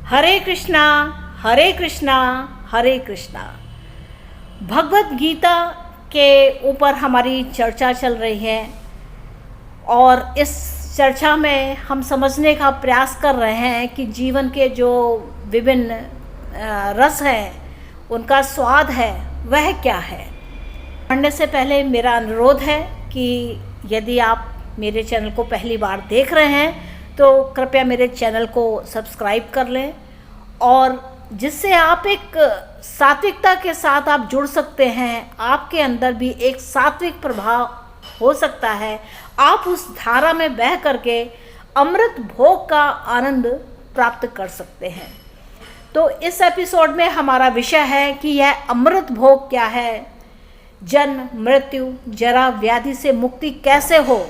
हरे कृष्णा हरे कृष्णा हरे कृष्णा। भगवत गीता के ऊपर हमारी चर्चा चल रही है और इस चर्चा में हम समझने का प्रयास कर रहे हैं कि जीवन के जो विभिन्न रस हैं, उनका स्वाद है वह क्या है। पढ़ने से पहले मेरा अनुरोध है कि यदि आप मेरे चैनल को पहली बार देख रहे हैं तो कृपया मेरे चैनल को सब्सक्राइब कर लें, और जिससे आप एक सात्विकता के साथ आप जुड़ सकते हैं। आपके अंदर भी एक सात्विक प्रभाव हो सकता है। आप उस धारा में बह करके अमृत भोग का आनंद प्राप्त कर सकते हैं। तो इस एपिसोड में हमारा विषय है कि यह अमृत भोग क्या है, जन्म मृत्यु जरा व्याधि से मुक्ति कैसे हो,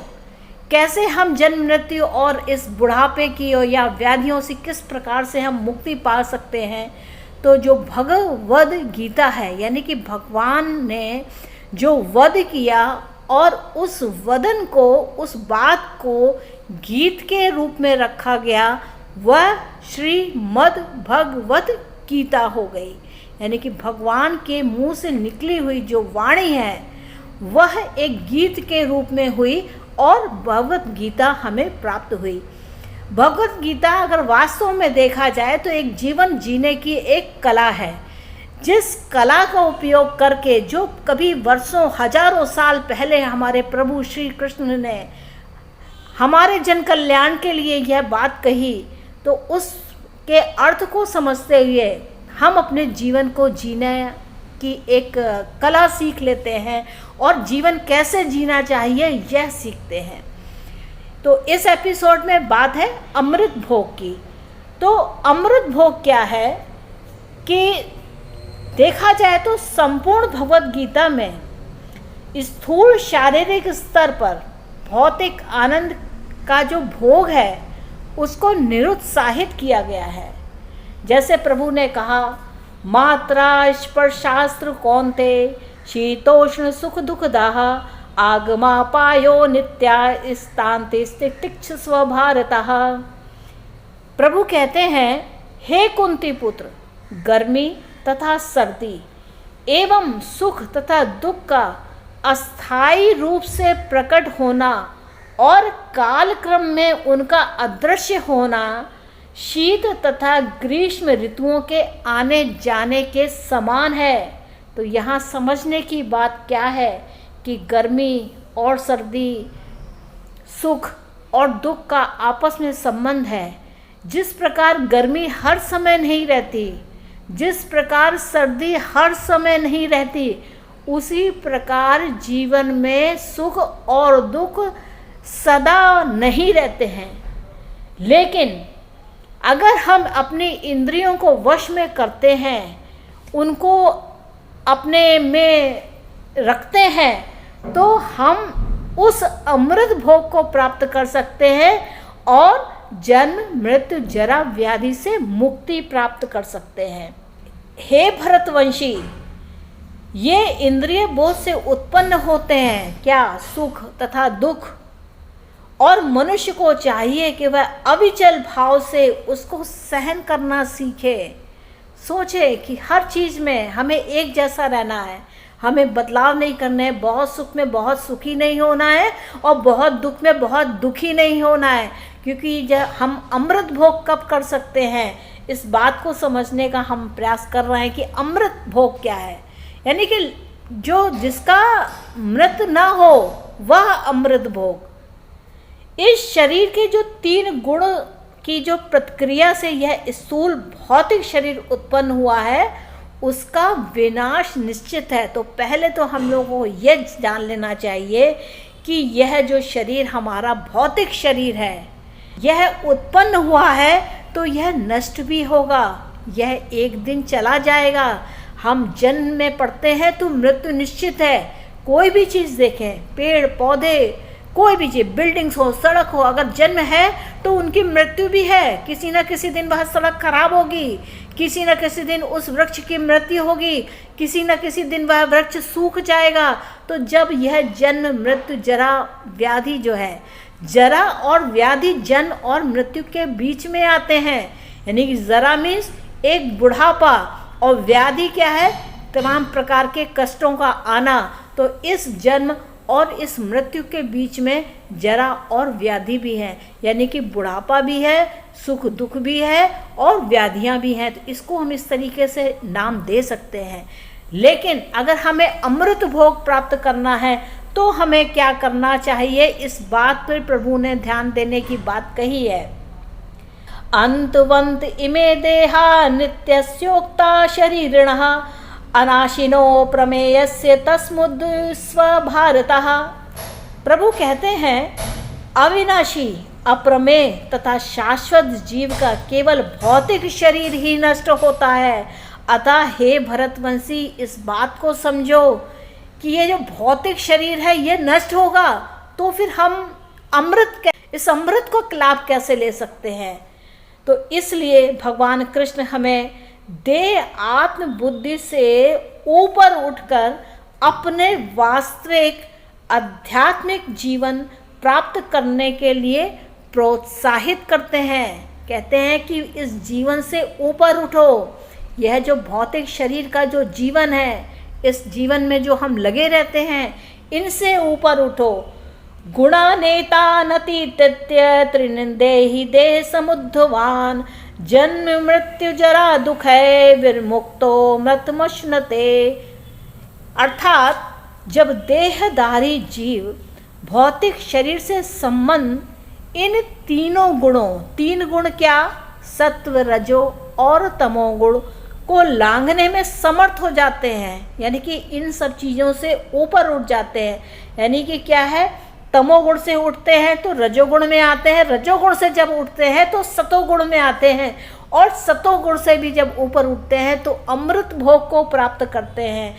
कैसे हम जन्म मृत्यु और इस बुढ़ापे की या व्याधियों से किस प्रकार से हम मुक्ति पा सकते हैं। तो जो भगवद गीता है, यानी कि भगवान ने जो वध किया और उस वदन को, उस बात को गीत के रूप में रखा गया, वह श्रीमद् भगवत गीता हो गई। यानी कि भगवान के मुंह से निकली हुई जो वाणी है वह एक गीत के रूप में हुई और भगवत गीता हमें प्राप्त हुई। भगवत गीता अगर वास्तव में देखा जाए तो एक जीवन जीने की एक कला है, जिस कला का उपयोग करके जो कभी वर्षों हजारों साल पहले हमारे प्रभु श्री कृष्ण ने हमारे जन कल्याण के लिए यह बात कही, तो उसके अर्थ को समझते हुए हम अपने जीवन को जीने की एक कला सीख लेते हैं और जीवन कैसे जीना चाहिए यह सीखते हैं। तो इस एपिसोड में बात है अमृत भोग की। तो अमृत भोग क्या है कि देखा जाए तो संपूर्ण भगवत गीता में स्थूल शारीरिक स्तर पर भौतिक आनंद का जो भोग है उसको निरुत्साहित किया गया है। जैसे प्रभु ने कहा, मात्रा स्पर्शास्त्र कौन्ते शीतोष्ण सुख दुखदाः आगमा पायो नित्या स्तान्ते तितिक्ष स्वभारतः। प्रभु कहते हैं, हे कुंती पुत्र, गर्मी तथा सर्दी एवं सुख तथा दुख का अस्थायी रूप से प्रकट होना और कालक्रम में उनका अदृश्य होना शीत तथा ग्रीष्म ऋतुओं के आने जाने के समान है। तो यहाँ समझने की बात क्या है कि गर्मी और सर्दी, सुख और दुख का आपस में संबंध है। जिस प्रकार गर्मी हर समय नहीं रहती, जिस प्रकार सर्दी हर समय नहीं रहती, उसी प्रकार जीवन में सुख और दुख सदा नहीं रहते हैं। लेकिन अगर हम अपनी इंद्रियों को वश में करते हैं, उनको अपने में रखते हैं, तो हम उस अमृत भोग को प्राप्त कर सकते हैं और जन्म मृत्यु जरा व्याधि से मुक्ति प्राप्त कर सकते हैं। हे भरतवंशी, ये इंद्रिय बोध से उत्पन्न होते हैं क्या, सुख तथा दुख, और मनुष्य को चाहिए कि वह अविचल भाव से उसको सहन करना सीखे। सोचे कि हर चीज़ में हमें एक जैसा रहना है, हमें बदलाव नहीं करना है। बहुत सुख में बहुत सुखी नहीं होना है और बहुत दुख में बहुत दुखी नहीं होना है। क्योंकि जब हम अमृत भोग कब कर सकते हैं, इस बात को समझने का हम प्रयास कर रहे हैं कि अमृत भोग क्या है। यानी कि जो जिसका मृत ना हो वह अमृत भोग। इस शरीर के जो 3 गुण की जो प्रक्रिया से यह स्थूल भौतिक शरीर उत्पन्न हुआ है, उसका विनाश निश्चित है। तो पहले तो हम लोगों को यह जान लेना चाहिए कि यह जो शरीर हमारा भौतिक शरीर है, यह उत्पन्न हुआ है तो यह नष्ट भी होगा, यह एक दिन चला जाएगा। हम जन्म में पड़ते हैं तो मृत्यु निश्चित है। कोई भी चीज़ देखें, पेड़ पौधे, कोई भी चीज़, बिल्डिंग्स हो, सड़क हो, अगर जन्म है तो उनकी मृत्यु भी है। किसी न किसी दिन वह सड़क खराब होगी, किसी न किसी दिन उस वृक्ष की मृत्यु होगी, किसी न किसी दिन वह वृक्ष सूख जाएगा। तो जब यह जन्म मृत्यु जरा व्याधि जो है, जरा और व्याधि जन्म और मृत्यु के बीच में आते हैं। यानी कि जरा मीन्स एक बुढ़ापा, और व्याधि क्या है, तमाम प्रकार के कष्टों का आना। तो इस जन्म और इस मृत्यु के बीच में जरा और व्याधि भी है, यानी कि बुढ़ापा भी है, सुख दुख भी है और व्याधियां भी हैं। तो इसको हम इस तरीके से नाम दे सकते हैं। लेकिन अगर हमें अमृत भोग प्राप्त करना है तो हमें क्या करना चाहिए, इस बात पर प्रभु ने ध्यान देने की बात कही है। अंतवंत इमे देहा नित्यस्योक्ता शरीरिणः अनाशिनो प्रमेयस्य तस्मुद् स्वभारतः। प्रभु कहते हैं अविनाशी, अप्रमेय तथा शाश्वत जीव का केवल भौतिक शरीर ही नष्ट होता है। अतः हे भरतवंशी, इस बात को समझो कि ये जो भौतिक शरीर है ये नष्ट होगा, तो फिर हम इस अमृत को लाभ कैसे ले सकते हैं। तो इसलिए भगवान कृष्ण हमें देह आत्म बुद्धि से ऊपर उठकर अपने वास्तविक आध्यात्मिक जीवन प्राप्त करने के लिए प्रोत्साहित करते हैं। कहते हैं कि इस जीवन से ऊपर उठो। यह जो भौतिक शरीर का जो जीवन है, इस जीवन में जो हम लगे रहते हैं, इनसे ऊपर उठो। गुणा नेता नतीत्य त्रिनिंदेहि देह समुद्धवान जन्म मृत्यु जरा दुख है विर्मुक्तो मृतमश्नते। अर्थात जब देहधारी जीव भौतिक शरीर से संबंध इन तीनों गुणों, तीन गुण क्या, सत्व रजो और तमोगुण को लांघने में समर्थ हो जाते हैं, यानी कि इन सब चीज़ों से ऊपर उठ जाते हैं। यानी कि क्या है, तमोगुण से उठते हैं तो रजोगुण में आते हैं, रजोगुण से जब उठते हैं तो सतोगुण में आते हैं, और सतोगुण से भी जब ऊपर उठते हैं तो अमृत भोग को प्राप्त करते हैं।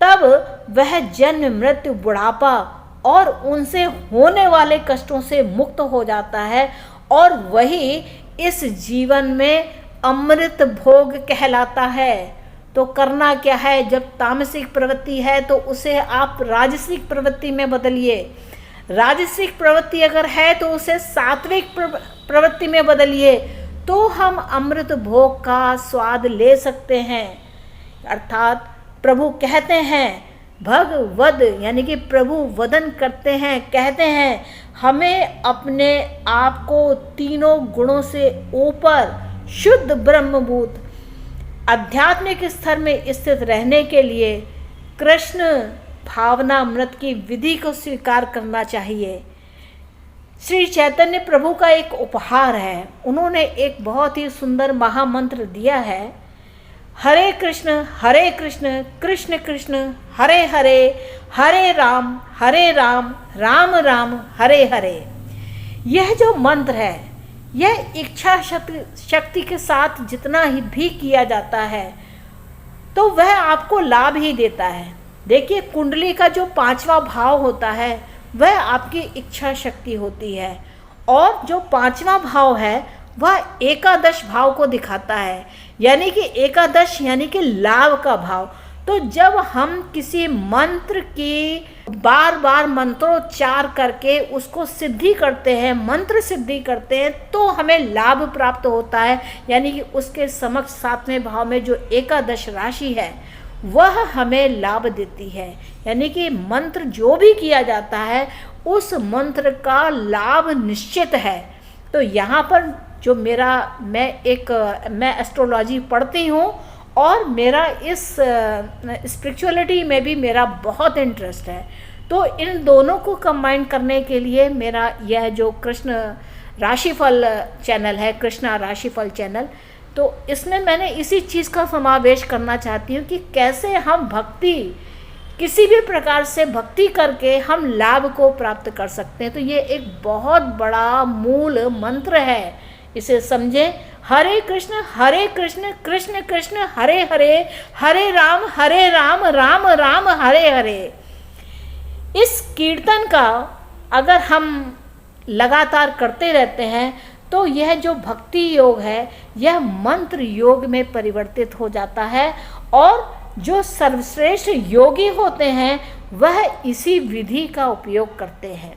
तब वह जन्म मृत्यु बुढ़ापा और उनसे होने वाले कष्टों से मुक्त हो जाता है, और वही इस जीवन में अमृत भोग कहलाता है। तो करना क्या है, जब तामसिक प्रवृत्ति है तो उसे आप राजसिक प्रवृत्ति में बदलिए, राजसिक प्रवृत्ति अगर है तो उसे सात्विक प्रवृत्ति में बदलिए, तो हम अमृत भोग का स्वाद ले सकते हैं। अर्थात प्रभु कहते हैं भगवद, यानी कि प्रभु वदन करते हैं, कहते हैं हमें अपने आप को तीनों गुणों से ऊपर शुद्ध ब्रह्मभूत आध्यात्मिक स्तर में स्थित रहने के लिए कृष्ण भावनामृत की विधि को स्वीकार करना चाहिए। श्री चैतन्य प्रभु का एक उपहार है। उन्होंने एक बहुत ही सुंदर महामंत्र दिया है, हरे कृष्ण कृष्ण कृष्ण हरे हरे, हरे राम राम राम हरे हरे। यह जो मंत्र है, यह इच्छा शक्ति के साथ जितना ही भी किया जाता है तो वह आपको लाभ ही देता है। देखिए, कुंडली का जो 5वां भाव होता है वह आपकी इच्छा शक्ति होती है, और जो 5वां भाव है वह एकादश भाव को दिखाता है, यानी कि एकादश यानी कि लाभ का भाव। तो जब हम किसी मंत्र की बार बार मंत्रोच्चार करके उसको सिद्धि करते हैं, मंत्र सिद्धि करते हैं, तो हमें लाभ प्राप्त होता है। यानी कि उसके समक्ष 7वें भाव में जो एकादश राशि है वह हमें लाभ देती है। यानी कि मंत्र जो भी किया जाता है उस मंत्र का लाभ निश्चित है। तो यहाँ पर जो मैं एस्ट्रोलॉजी पढ़ती हूँ और मेरा इस स्पिरिचुअलिटी में भी मेरा बहुत इंटरेस्ट है, तो इन दोनों को कंबाइन करने के लिए मेरा यह जो कृष्ण राशिफल चैनल है, कृष्णा राशिफल चैनल, तो इसमें मैंने इसी चीज़ का समावेश करना चाहती हूँ कि कैसे हम भक्ति, किसी भी प्रकार से भक्ति करके हम लाभ को प्राप्त कर सकते हैं। तो ये एक बहुत बड़ा मूल मंत्र है, इसे समझें। हरे कृष्ण कृष्ण कृष्ण हरे हरे, हरे राम राम राम हरे हरे। इस कीर्तन का अगर हम लगातार करते रहते हैं तो यह जो भक्ति योग है यह मंत्र योग में परिवर्तित हो जाता है, और जो सर्वश्रेष्ठ योगी होते हैं वह इसी विधि का उपयोग करते हैं।